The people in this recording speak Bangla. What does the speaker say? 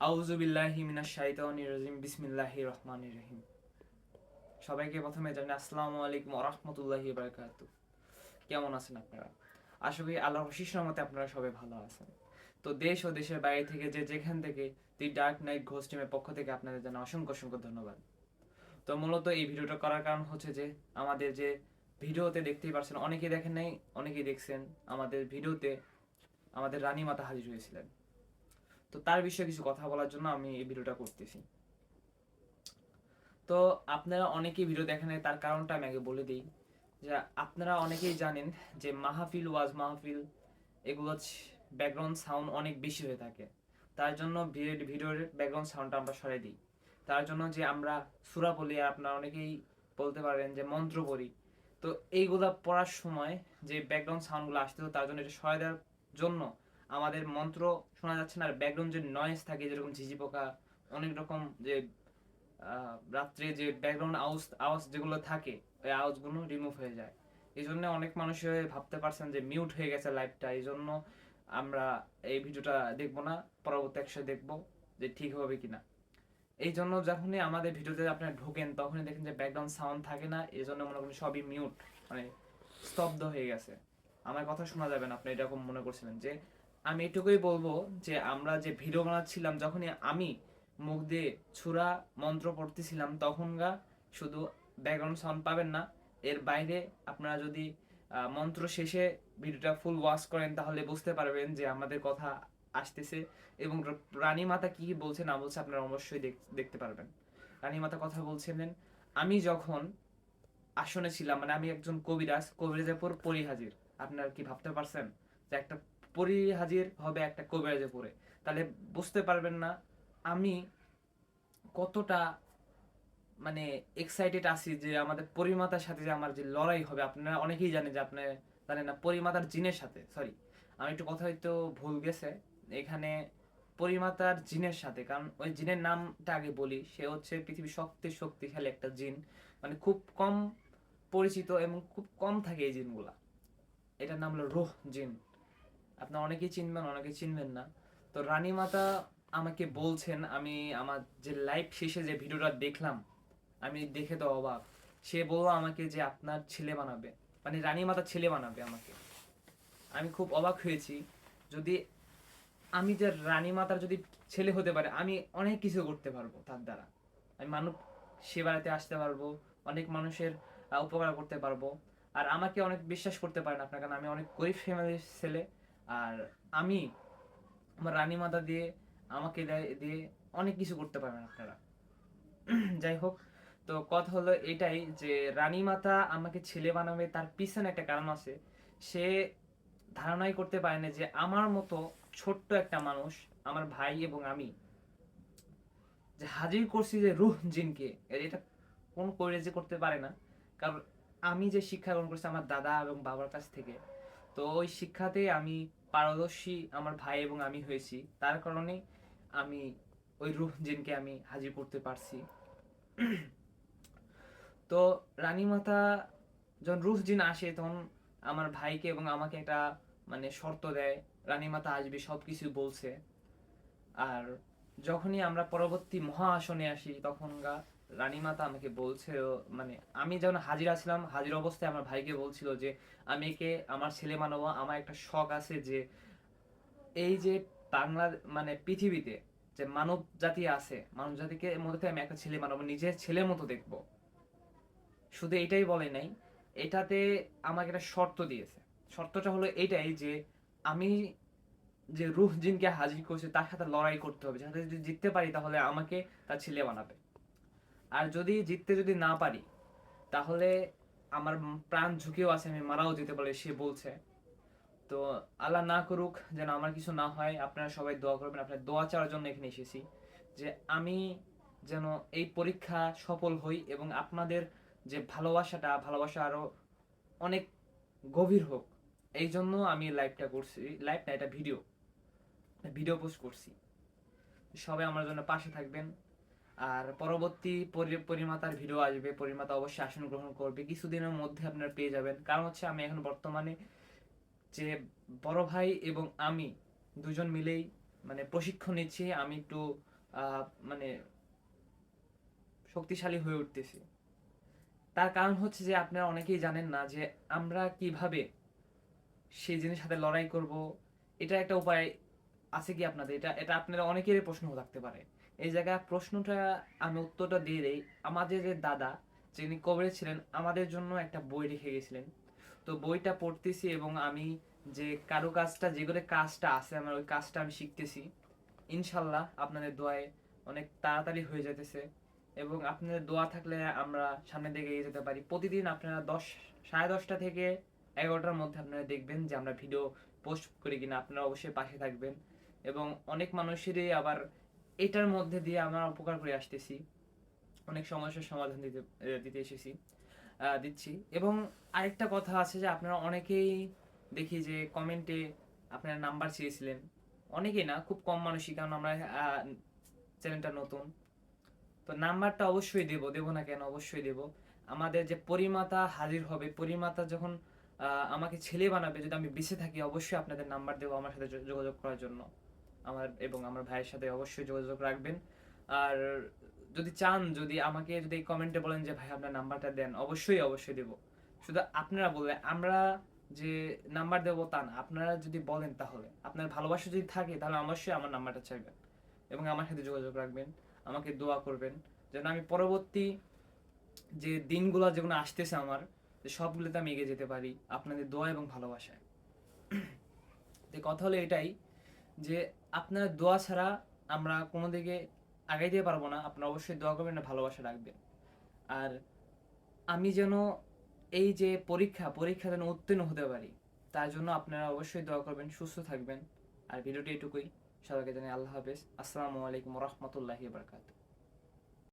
আউযু বিল্লাহি মিনাশ শাইতানির রাজিম বিসমিল্লাহির রহমানির রহিম। সবাইকে প্রথমে জানাই আসসালামু আলাইকুম ওয়া রাহমাতুল্লাহি ওয়া বারাকাতুহু। কেমন আছেন আপনারা? আশা করি আল্লাহর অশেষ রহমতে আপনারা সবাই ভালো আছেন। তো দেশ ও দেশের বাইরে থেকে যে যেখান থেকে দি ডার্ক নাইট ঘোস্ট টিমের পক্ষ থেকে আপনাদের জানাই অসংখ্য অসংখ্য ধন্যবাদ। তো মূলত এই ভিডিওটা করার কারণ হচ্ছে যে আমাদের যে ভিডিওতে দেখতেই পারছেন, অনেকেই দেখেন নাই, অনেকেই দেখছেন। আমাদের ভিডিওতে আমাদের রানী মাতা হাজির হয়েছিলেন। তো তার বিষয়ে কিছু কথা বলার জন্য আমি এই ভিডিওটা করতেছি। তো আপনারা অনেকেই ভিডিও দেখেন নাই, তার কারণটা আমি আগে বলে দিই। যে আপনারা অনেকেই জানেন যে মাহফিল, ওয়াজ মাহফিল, এগুলো ব্যাকগ্রাউন্ড সাউন্ড অনেক বেশি হয়ে থাকে। তার জন্য ভিডিওর ব্যাকগ্রাউন্ড সাউন্ডটা আমরা সরাই দিই। তার জন্য যে আমরা সূরা বলি, আর আপনারা অনেকেই বলতে পারেন যে মন্ত্র পড়ি। তো এইগুলা পড়ার সময় যে ব্যাকগ্রাউন্ড সাউন্ডগুলো আসতে তার জন্য এটা সরাই দেওয়ার জন্য আমাদের মন্ত্র শোনা যাচ্ছে না, আর ব্যাকগ্রাউন্ড যে নয়েজ থাকে যেরকম ঝিঝি পোকা, অনেক রকম যে রাত্রে যে ব্যাকগ্রাউন্ড আওয়াজ আওয়াজ যেগুলো থাকে, ওই আওয়াজগুলো রিমুভ হয়ে যায়। এই জন্য অনেক মানুষ ভাবতে পারছেন যে মিউট হয়ে গেছে লাইভটা। এই জন্য আমরা এই ভিডিওটা দেখবো না, পরবর্তী একসাথে দেখবো যে ঠিক হবে কিনা। এই জন্য যখনই আমাদের ভিডিওতে আপনারা ঢোকেন তখনই দেখেন যে ব্যাকগ্রাউন্ড সাউন্ড থাকে না। এই জন্য মনে করেন সবই মিউট, মানে স্তব্ধ হয়ে গেছে, আমার কথা শোনা যাবে না। আপনি এরকম মনে করছিলেন যে আমি এটুকুই বলবো যে আমরা যে ভিডিও বানাচ্ছিলাম, যখনই আমি মুখ দিয়ে ছুরা মন্ত্র পড়তেছিলাম তখনগা শুধু ব্যাকগ্রাউন্ড সাউন্ড পাবেন না। এর বাইরে আপনারা যদি মন্ত্র শেষে ভিডিওটা ফুল ওয়াচ করেন তাহলে বুঝতে পারবেন যে আমাদের কথা আসতেছে, এবং রানী মাতা কি বলছে না বলছে আপনারা অবশ্যই দেখতে পারবেন। রানী মাতা কথা বলছিলেন, আমি যখন আসনে ছিলাম, মানে আমি একজন কবিরাজ, কবিরাজের পর পরি হাজির। আপনারা কি ভাবতে পারছেন যে একটা পরি হাজির হবে একটা কবিরাজের পরে? তাহলে বুঝতে পারবেন না আমি কতটা মানে এক্সাইটেড আছি যে আমাদের পরিমাতার সাথে যে আমার যে লড়াই হবে। আপনারা অনেকেই জানেন যে আপনারা জানেন না, পরিমাতার জিনের সাথে, সরি আমি একটু কথা হয়তো ভুল গেছে এখানে, পরিমাতার জিনের সাথে। কারণ ওই জিনের নামটা আগে বলি, সে হচ্ছে পৃথিবীর সবচেয়ে শক্তিশালী একটা জিন, মানে খুব কম পরিচিত এবং খুব কম থাকে এই জিনগুলা। এটার নাম হলো রুহ জিন। আপনার অনেকেই চিনবেন, অনেকেই চিনবেন না। তো রানী মাতা আমাকে বলছেন, আমি আমার যে লাইভ শেষে যে ভিডিওটা দেখলাম, আমি দেখে তো অবাক। সে বললো আমাকে যে আপনার ছেলে বানাবে, মানে রানী মাতা ছেলে বানাবে আমাকে। আমি খুব অবাক হয়েছি। যদি আমি যে রানী মাতার যদি ছেলে হতে পারে, আমি অনেক কিছু করতে পারবো তার দ্বারা। আমি মানব সেবাতে আসতে পারবো, অনেক মানুষের উপকার করতে পারবো। আর আমাকে অনেক বিশ্বাস করতে পারেন আপনার, কারণ আমি অনেক গরিব ফ্যামিলির ছেলে। আর আমি আমার রানী মাতা দিয়ে, আমাকে দিয়ে অনেক কিছু করতে পারবেন আপনারা। যাই হোক, তো কথা হলো এটাই যে রানী মাতা আমাকে ছেলে বানাবে, তার পিছনে একটা কারণ আছে। সে ধারণাই করতে পারে না যে আমার মতো ছোট্ট একটা মানুষ, আমার ভাই এবং আমি যে হাজির করছি যে রুহ জিনকে, এটা কোন কলেজে করতে পারে না। কারণ আমি যে শিক্ষা গ্রহণ করছি আমার দাদা এবং বাবার কাছ থেকে, তো ওই শিক্ষাতে আমি পারদর্শী, আমার ভাই এবং আমি হয়েছি। তার কারণে আমি ওই রুহ জিনকে আমি হাজির করতে পারছি। তো রানী মাতা যখন রুহ জিন আসে তখন আমার ভাইকে এবং আমাকে একটা মানে শর্ত দেয়, রানী মাতা আসবে, সব কিছু বলছে। আর যখনই আমরা পরবর্তী মহা আসনে আসি তখন রানী মাতা আমাকে বলছে, মানে আমি যখন হাজির আছিলাম, হাজির অবস্থায় আমার ভাইকে বলছিল যে আমি একে আমার ছেলে বানাবো। আমার একটা শখ আছে যে এই যে বাংলা, মানে পৃথিবীতে যে মানব জাতি আছে, মানব জাতিকে মধ্যে আমি একটা ছেলে বানাবো, নিজের ছেলের মতো দেখবো। শুধু এটাই বলে নাই, এটাতে আমাকে একটা শর্ত দিয়েছে। শর্তটা হলো এটাই যে আমি যে রুহ জিনকে হাজির করছে তার সাথে লড়াই করতে হবে, যাতে যদি জিততে পারি তাহলে আমাকে তার ছেলে বানাবে। আর যদি না পারি তাহলে আমার প্রাণ ঝুঁকিও আছে, আমি মারাও যেতে পারি, সে বলছে। তো আল্লাহ না করুক যেন আমার কিছু না হয়, আপনারা সবাই দোয়া করবেন। আপনার দোয়া চাওয়ার জন্য এখানে এসেছি যে আমি যেন এই পরীক্ষা সফল হই এবং আপনাদের যে ভালোবাসা আরো অনেক গভীর হোক। এই জন্য আমি লাইভটা করছি, লাইভ না, এটা ভিডিও ভিডিও পোস্ট করছি। সবাই আমার জন্য পাশে থাকবেন। আর পরবর্তী পরিমাতার ভিডিও আসবে, পরিমাতা অবশ্যই আসন গ্রহণ করবে, কিছুদিনের মধ্যে আপনারা পেয়ে যাবেন। কারণ হচ্ছে আমি এখন বর্তমানে যে বড় ভাই এবং আমি দুজন মিলেই মানে প্রশিক্ষণ নিচ্ছি, আমি একটু মানে শক্তিশালী হয়ে উঠতেছি। তার কারণ হচ্ছে যে আপনারা অনেকেই জানেন না যে আমরা কিভাবে সেই জিনিসের সাথে লড়াই করব। এটা একটা উপায় আছে কি আপনাদের? এটা এটা আপনারা অনেকেরই প্রশ্ন থাকতে পারে। এই জায়গায় প্রশ্নটা আমি উত্তরটা দিয়ে দেই। আমাদের যে দাদা, যিনি কবরে ছিলেন, আমাদের জন্য একটা বই রেখে গেছিলেন। তো বইটা পড়তেছি এবং আমি যে কারুকাজটা, যেগুলো কাজটা আছে আমার, ওই কাজটা আমি শিখতেছি। ইনশাল্লাহ আপনাদের দোয়ায় অনেক তাড়াতাড়ি হয়ে যেতেছে, এবং আপনাদের দোয়া থাকলে আমরা সামনের দিকে এগিয়ে যেতে পারি। প্রতিদিন আপনারা 10, 10:30 থেকে 11টার মধ্যে আপনারা দেখবেন যে আমরা ভিডিও পোস্ট করি কিনা। আপনারা অবশ্যই পাশে থাকবেন, এবং অনেক মানুষেরই আবার এটার মধ্যে দিয়ে আমরা উপকার করে আসতেছি, অনেক সমস্যার সমাধান দিতে এসেছি, দিচ্ছি। এবং আরেকটা কথা আছে যে আপনারা অনেকেই দেখি যে কমেন্টে আপনারা নাম্বার চেয়েছিলেন। অনেকেই না, খুব কম মানুষই, কারণ আমরা চ্যানেলটা নতুন। তো নাম্বারটা অবশ্যই দেব না কেন, অবশ্যই দেব। আমাদের যে পরিমাতা হাজির হবে, পরিমাতা যখন আমাকে ছেলে বানাবে, যদি আমি বেঁচে থাকি, অবশ্যই আপনাদের নাম্বার দেবো আমার সাথে যোগাযোগ করার জন্য। আমার এবং আমার ভাইয়ের সাথে অবশ্যই যোগাযোগ রাখবেন। আর যদি চান, যদি আমাকে যদি কমেন্টে বলেন যে ভাই আপনার নাম্বারটা দেন, অবশ্যই অবশ্যই দেব। শুধু আপনারা বললে আমরা যে নাম্বার দেবো তা না, আপনারা যদি বলেন, তাহলে আপনার ভালোবাসা যদি থাকে, তাহলে অবশ্যই আমার নাম্বারটা চাইবেন এবং আমার সাথে যোগাযোগ রাখবেন। আমাকে দোয়া করবেন যেন আমি পরবর্তী যে দিনগুলো যেগুলো আসতেছে আমার, যে সবগুলোতে আমি এগিয়ে যেতে পারি আপনাদের দোয়া এবং ভালোবাসায়। তো কথা হলো এটাই যে আপনার দোয়া ছাড়া আমরা কোনো দিকে আগাইতে পারবো না। আপনারা অবশ্যই দোয়া করবেন আর ভালোবাসা রাখবেন। আর আমি যেন এই যে পরীক্ষা যেন উত্তীর্ণ হতে পারি, তার জন্য আপনারা অবশ্যই দোয়া করবেন। সুস্থ থাকবেন। আর ভিডিওটি এটুকুই। সবাইকে জানাই আল্লাহ হাফেজ। আসসালামু আলাইকুম রহমতুল্লাহি বারকাতুহু।